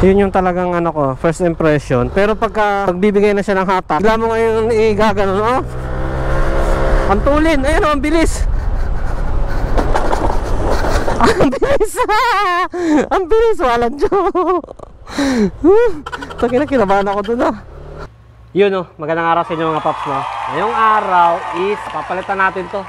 Yun yung talagang ano ko, first impression. Pero pagka pagbibigay na siya ng hatak, bigla mo ngayon igaganon, oh. Ang tulin, ayun oh, ang bilis. Ang bilis. Ang bilis, walang Diyo. Taki na, kinabahan ako dun, ah. Yun oh, magandang araw sa inyo mga paps, no? Ngayong araw is papalitan natin to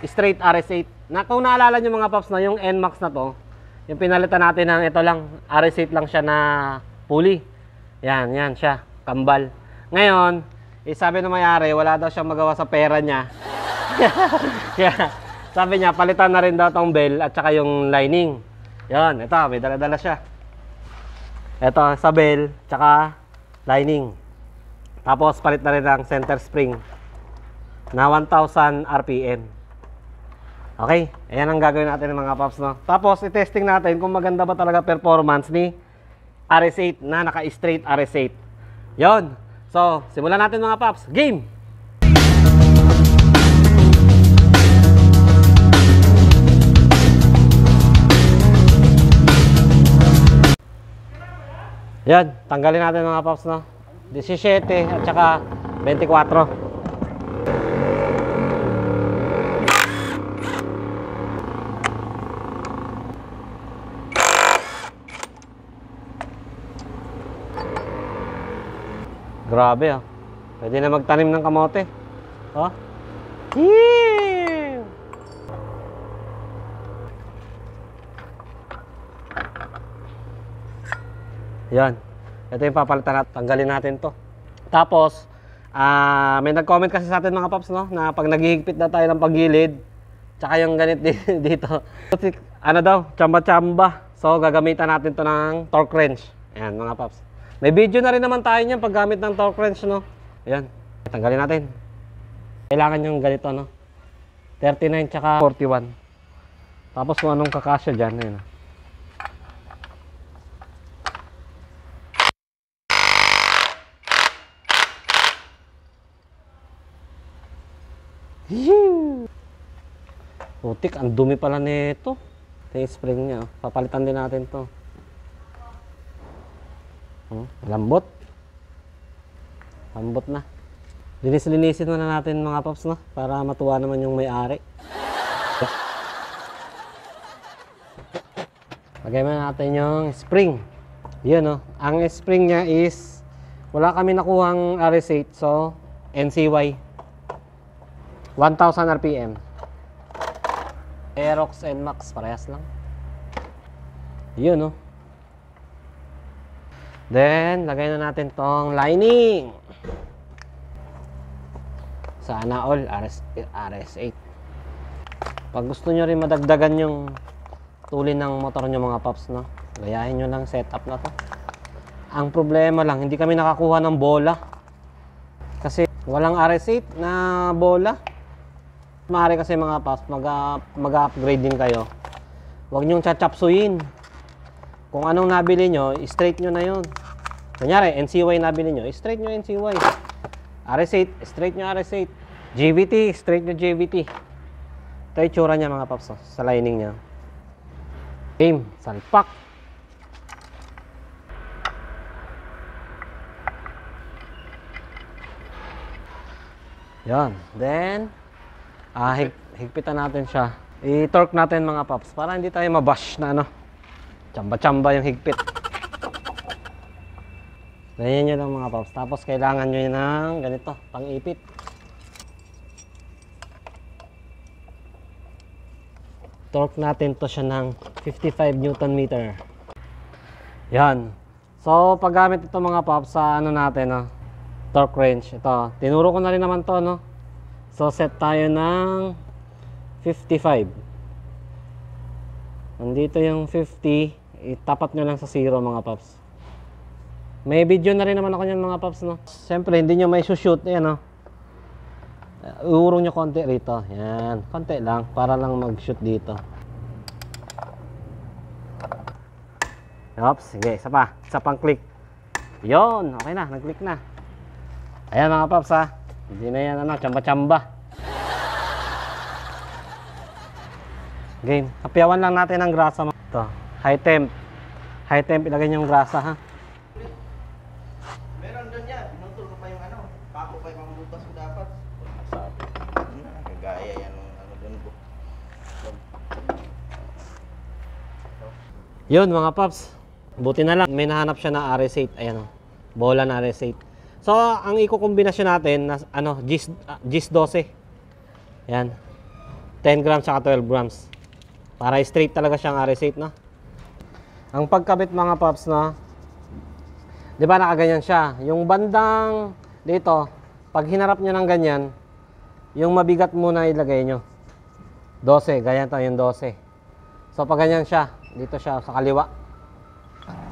straight RS8. Kung naalala nyo mga paps, no, yung NMAX na to, yung pinalitan natin ng ito lang, RS8 lang siya na pulley. Yan siya, kambal. Ngayon, sabi ng may-ari, wala daw siyang magawa sa pera niya. Kaya, sabi niya, palitan na rin daw tong bell at saka yung lining. Yan, ito, may dala-dala siya. Ito, sa bell, tsaka lining. Tapos, palit na rin ang center spring na 1,000 RPM. Okay, ayan ang gagawin natin ng mga paps, no? Tapos, i-testing natin kung maganda ba talaga performance ni RS8 na naka-straight RS8. Yon. So, simulan natin mga paps. Game! Yan, tanggalin natin mga paps, no? 17 at saka 24. Grabe, ah. Pwede na magtanim ng kamote. Oh. Yee! Yan. Ito yung papalitan natin. Tanggalin natin to. Tapos, may nag-comment kasi sa atin mga paps, no? Na pag naghihigpit na tayo ng paggilid, tsaka yung ganit dito. Ano daw? Tsamba-tsamba. So, gagamitan natin to ng torque wrench. Ayan mga paps. May video na rin naman tayo niyan paggamit ng torque wrench, no? Ayan. Tanggalin natin. Kailangan yung ganito, no? 39 tsaka 41. Tapos kung anong kakasya dyan, ayun. Putik, ang dumi pala nito. Ito yung spring niya. Papalitan din natin to. Lambot. Lambot na. Linis-linisin muna natin mga paps, no? Para matuwa naman yung may-ari. Lagay muna natin yung spring. Yun, no? Ang spring niya is wala kami nakuhang RS8, so NCY 1,000 RPM. Aerox NMAX, parehas lang. Yun, no? Then, lagay na natin tong lining. Sana all RS8. Pag gusto nyo rin madagdagan yung tulin ng motor nyo mga paps, no? Gayahin nyo lang setup na to. Ang problema lang, hindi kami nakakuha ng bola. Kasi walang RS8 na bola. Maaari kasi mga paps, mag-upgrade din kayo. Huwag nyong chachapsuyin. Kung anong nabili nyo, straight nyo na yun. Kunyari, NCY nabili nyo, straight nyo NCY. RS8, straight nyo RS8. JVT, straight nyo JVT. Ito yung tsura niya mga paps, sa lining niya. Game, salpak. Yan, then higpitan natin siya. I-torque natin mga paps para hindi tayo mabash na ano. Tsamba-tsamba yung higpit. Ganyan nyo lang mga paps. Tapos kailangan nyo yun ng ganito, pang-ipit. Torque natin to siya ng 55 Newton meter. Yan. So paggamit ito mga paps sa ano natin, no? Torque wrench. Ito, tinuro ko na rin naman to, no? So set tayo ng 55. Nandito yung 50. Itapat nyo lang sa 0 mga paps. May video na rin naman ako yan mga paps, no? Siyempre hindi nyo may shoot. Yan, no? Uurong nyo konti rito. Yan, konti lang para lang mag shoot dito. Oops, sige, isa pa. Isa pang click. Yon, okay na, nag-click na. Ayan mga paps, ha. Hindi na yan, ano, tsamba-tsamba. Game. Kapiyawan lang natin ang grasa. Ito, high High temp, ilagay niyo yung grasa ha. Meron doon yan. Pinutol ko pa yung ano. Pako pa yung butas ko dapat. Sabi. Kagaya yan ng ano doon ko. Yun mga paps. Buti na lang. May nahanap siya na RS8. Ayan o. Bola na RS8. So, ang iko-kombinasyon natin na ano, GIS 12. Yan. 10 grams saka 12 grams. Para straight talaga siyang RS8 na. Ang pagkabit mga paps na, di ba nakaganyan siya? Yung bandang dito, pag hinarap nyo ng ganyan, yung mabigat muna ilagay nyo. 12, ganyan to yung 12. So pag ganyan siya, dito siya sa kaliwa.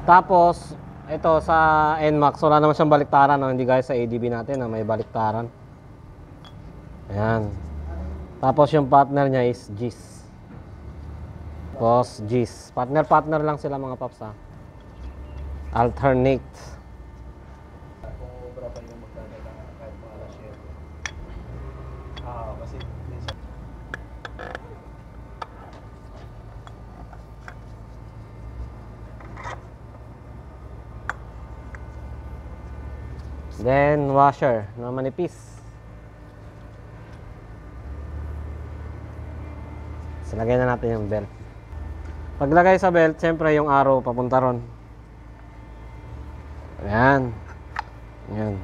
Tapos, ito sa NMAX, wala naman siyang baliktaran, no? Hindi gaya sa ADB natin na may baliktaran. Ayan. Tapos yung partner niya is GIS. Tapos GIS. Partner lang sila mga paps ha. Alternate. Kung obra pa yung magdadala kahit mga alas 7. Kasi minsan. Then washer na manipis. Lagay na natin yung belt. Paglagay sa belt, siyempre yung arrow papunta ron. Ayan. Ayan.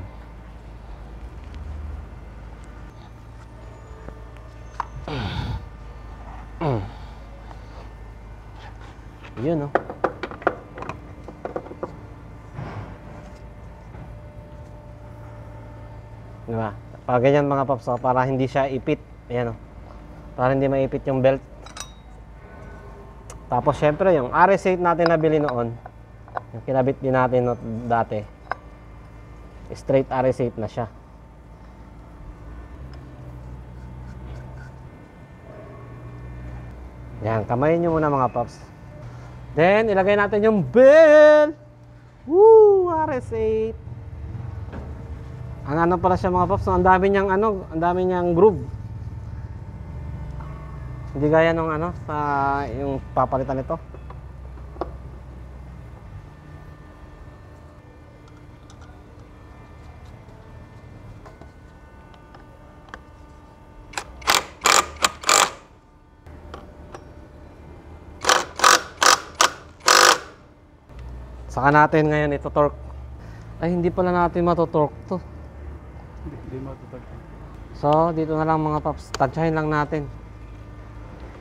Yun, no? Diba? Pag ganyan mga paps, para hindi siya ipit. Ayan, no? Para hindi maipit yung belt. Tapos syempre yung RS8 natin nabili noon, yung kinabit din natin dati, straight RS8 na siya. Yan, kamayin nyo muna mga paps. Then ilagay natin yung bell. Woo! RS8. Ang ano pala siya mga paps, ang dami niyang ano, ang dami niyang groove. Hindi gaya nung ano, sa yung papalitan nito. Saka natin ngayon ito torque. Ay, hindi pala natin matotorque to. Hindi matutorque. So, dito na lang mga paps. Tansyahin lang natin.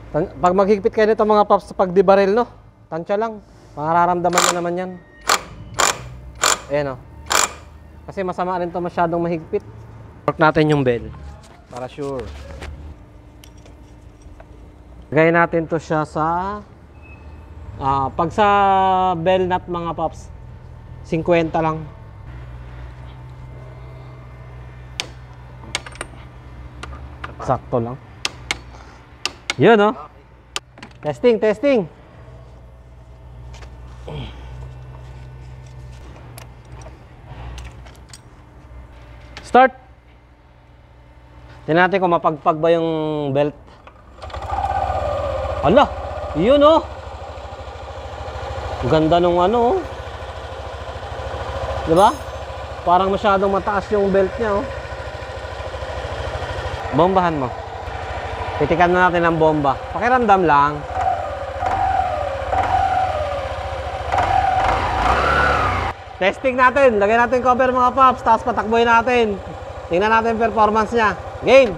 Pag maghigpit kayo nito mga paps sa pagdibaril, no? Tansya lang. Mararamdaman nyo naman yan. Ayan, o. Kasi masama rin to masyadong mahigpit. Torque natin yung bell. Para sure. Lagay natin to siya sa... pag sa bell nut mga paps, 50 lang. Sakto lang. Yun, no? Testing. Start. Tingnan natin kung mapagpag ba yung belt. Hala, yun, oh. Ganda nung ano, oh. Diba? Parang masyadong mataas yung belt niya, oh. Bombahan mo. Titikan na natin ang bomba. Pakiramdam lang. Testing natin. Lagyan natin cover mga paps. Tapos patakboy natin. Tingnan natin performance niya. Game!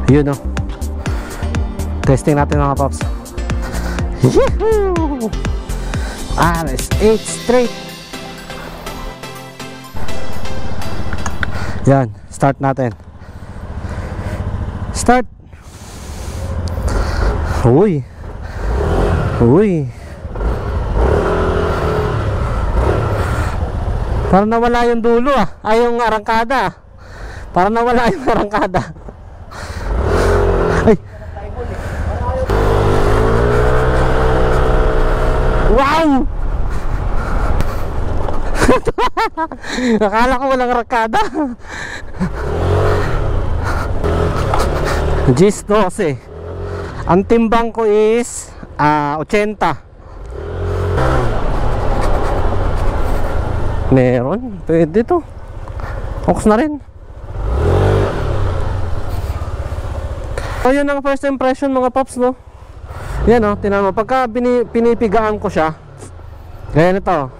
Yun, oh. Testing natin mga paps. Yahoo! RS8 straight. Yan, start natin. Start. Uy. Parang nawala yung dulo, ah. Ay, yung arangkada. Parang nawala yung arangkada. Ay. Wow! Akala ko walang rakada. GIS 12. Ang timbang ko is 80. Meron, pwede to. Ox na rin. Ayun ang first impression mga paps, no? Yan, no, tinan mo, pagka pinipigaan ko siya, ganyan ito.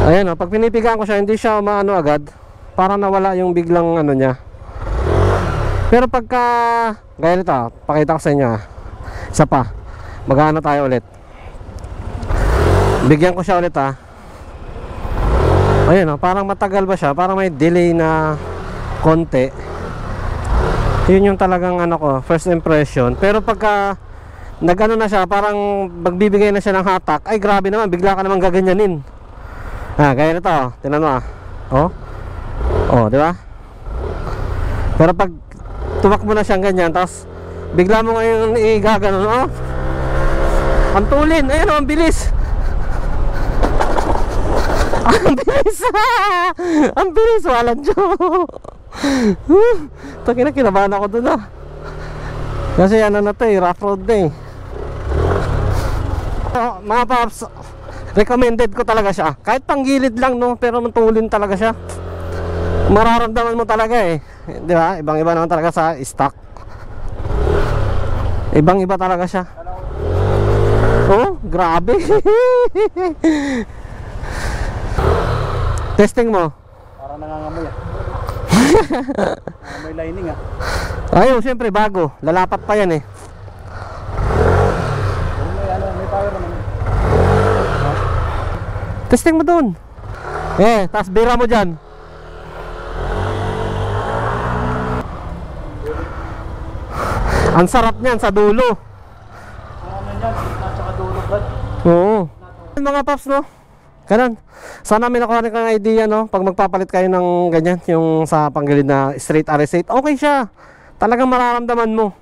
Ayan, no, pag pinipigaan ko siya, hindi siya maano agad, para nawala yung biglang ano niya. Pero pagka ganyan ito, pakita ko sa inyo. Isa pa, mag-ano tayo ulit. Bigyan ko siya ulit, ha. Ayan, no, parang matagal ba siya, parang may delay na konti. Yun yung talagang ano ko, first impression. Pero pagka nag-ano na siya, parang magbibigay na siya ng hatak, ay grabe naman, bigla ka naman gaganyanin. Gaya na to, tinan mo di ba? Pero pag tumakbo na siyang ganyan, tapos bigla mo ngayon igaganon, ang tulin, ayun, ang bilis. Ang bilis. Ang bilis, walang joke. Kinabahan ako dun, kasi ano na to, rough road na mga paps, recommended ko talaga siya. Kahit panggilid lang, no, pero matulin talaga siya. Mararamdaman mo talaga di ba? Ibang-iba naman talaga sa stock. Ibang-iba talaga siya. Oh, grabe. Testing mo. Parang nangangamoy may lining Ayun, syempre bago. Lalapat pa yan may power naman. Testing mo dun. Tas bira mo dyan. Ang sarap niyan sa dulo. Ano yan? Nasa dulo ba? Oo. Mga paps, no? Ganun. Sana may nakuha rin kang idea, no? Pag magpapalit kayo ng ganyan, yung sa panggilid na straight RS8, okay siya. Talagang mararamdaman mo.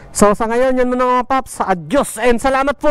So sa ngayon, yan muna mga paps. Adios and salamat po!